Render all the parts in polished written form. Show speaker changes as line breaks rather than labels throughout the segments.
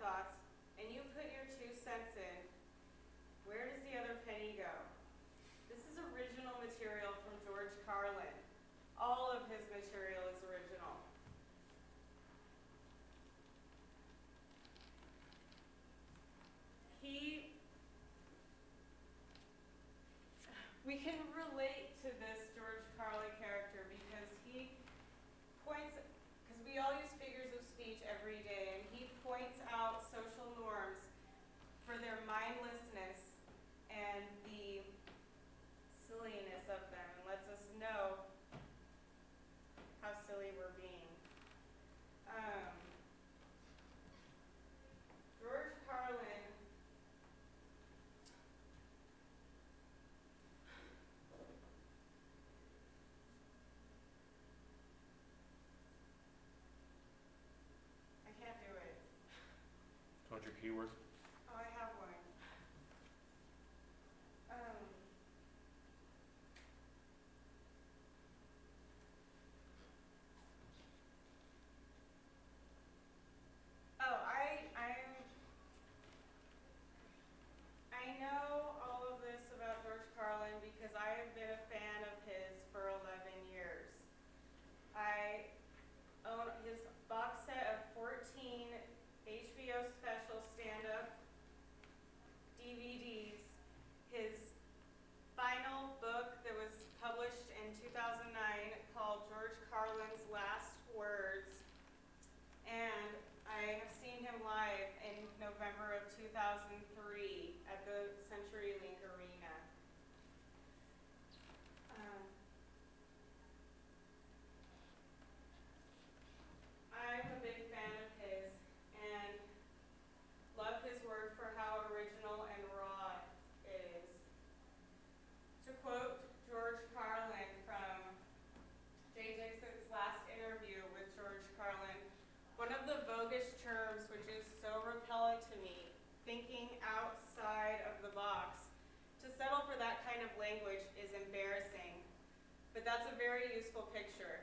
thoughts, and you put your 2 cents in, where does the other penny go? This is original material from George Carlin. All of his material is original. We can relate to this George Carlin character because he points, because we all use figures of speech every day, and he points out social norms for their mindlessness and the silliness of them, and lets us know how silly we're being. George Carlin I can't do it.
What's your keyword?
Oh, I have one. I know all of this about George Carlin because I have been a fan of his for 11 years. I own his box set of 14 HBO special stand-up DVDs, his final book that was published in 2009 called George Carlin's Last Words, and I have seen him live in November of 2003 at the CenturyLink Arena. I'm a big fan of his and love his word for how original and raw it is. To quote George Carlin from Jay Dixon's last interview with George Carlin, one of the bogus terms which is so repellent to me, thinking outside of the box, to settle for that kind of language is embarrassing, but that's a very useful picture.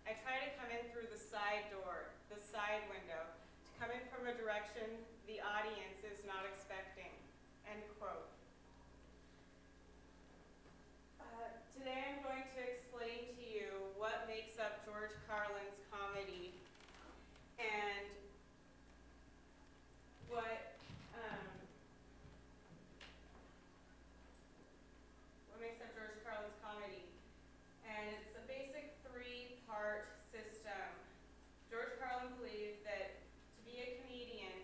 I try to come in through the side door, the side window, to come in from a direction the audience is not expecting, end quote. Today I'm going to explain to you what makes up George Carlin's comedy and what makes up George Carlin's comedy. And it's a basic 3-part system. George Carlin believed that to be a comedian,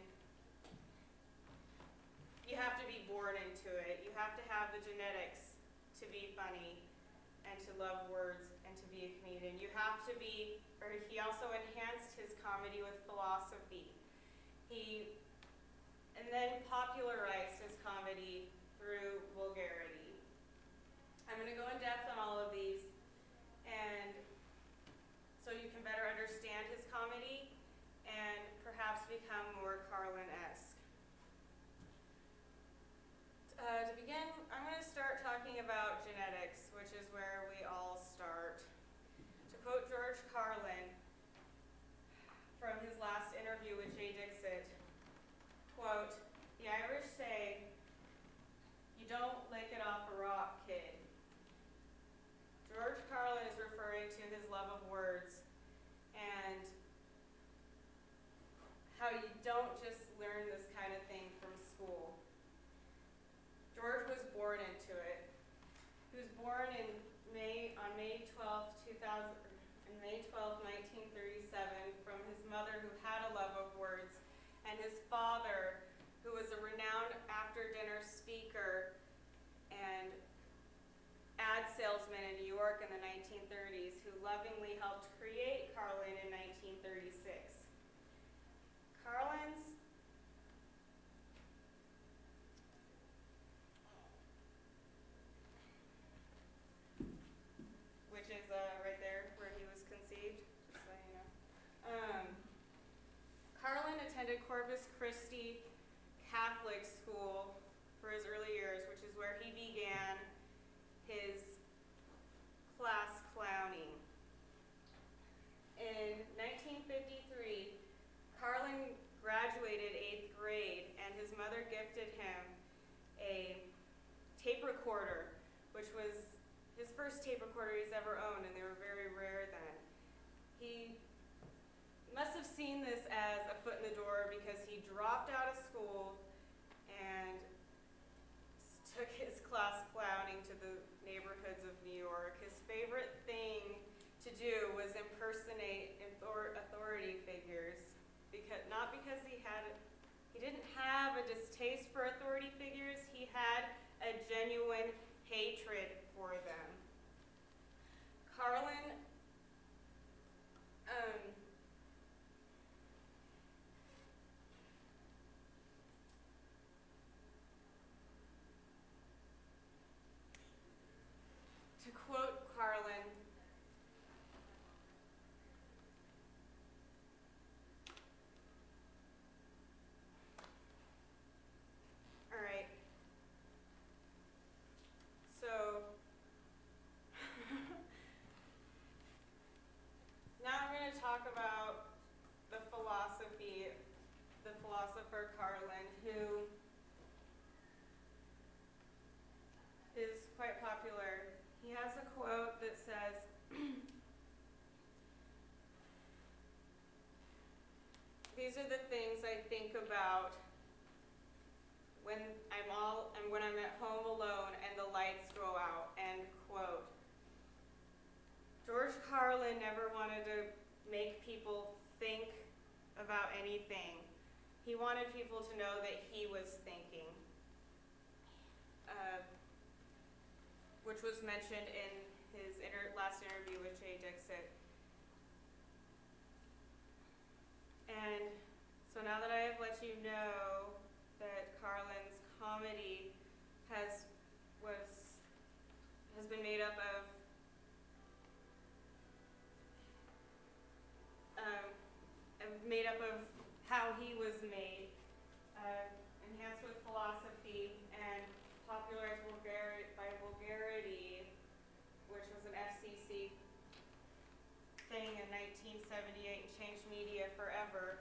you have to be born into it. You have to have the genetics to be funny and to love words and to be a comedian. You have to be, or he also enhanced his comedy with philosophy. And then popularized his comedy through vulgarity. I'm going to go in depth on all of these, and so you can better understand his comedy and perhaps become more Carlin-esque. To begin, I'm going to start talking about genetics, which is where we all start. To quote George Carlin from his last interview with Jay Dixon, quote, "The Irish say, you don't lick it off a rock, kid." George Carlin is referring to his love of words and how you don't just learn this kind of thing from school. George was born into it. He was born on May 12, 1937, from his mother who had a love of words, and his father, who was a renowned after-dinner speaker and ad salesman in New York in the 1930s, who lovingly helped create Carlin in 1936. Carlin's which is right there where he was conceived, just so you know. Carlin attended Corpus Christi Catholic School for his early years, which is where he began his class clowning. In 1953, Carlin graduated 8th grade tape recorder, which was his first tape recorder he's ever owned, and they were very rare then. He must have seen this as a foot in the door because he dropped out of school and took his class clowning to the neighborhoods of New York. His favorite thing to do was impersonate authority figures, not because he didn't have a distaste for authority figures, he had a genuine hatred for them. Carlin to quote Carlin, all right, so now I'm going to talk about the philosopher Carlin, who is quite popular. He has a quote that says, "These are the things I think about when I'm at home alone and the lights go out," end quote. George Carlin never wanted to make people think about anything. He wanted people to know that he was thinking, which was mentioned in his last interview with Jay Dixit. And so now that I have let you know that Carlin's comedy has been made up of how he was made, enhanced with philosophy, and popularized by vulgarity, which was an FCC thing in 1978 and changed media forever.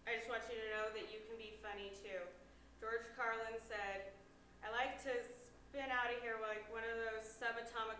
I just want you to know that you can be funny too. George Carlin said, "I like to spin out of here like one of those subatomic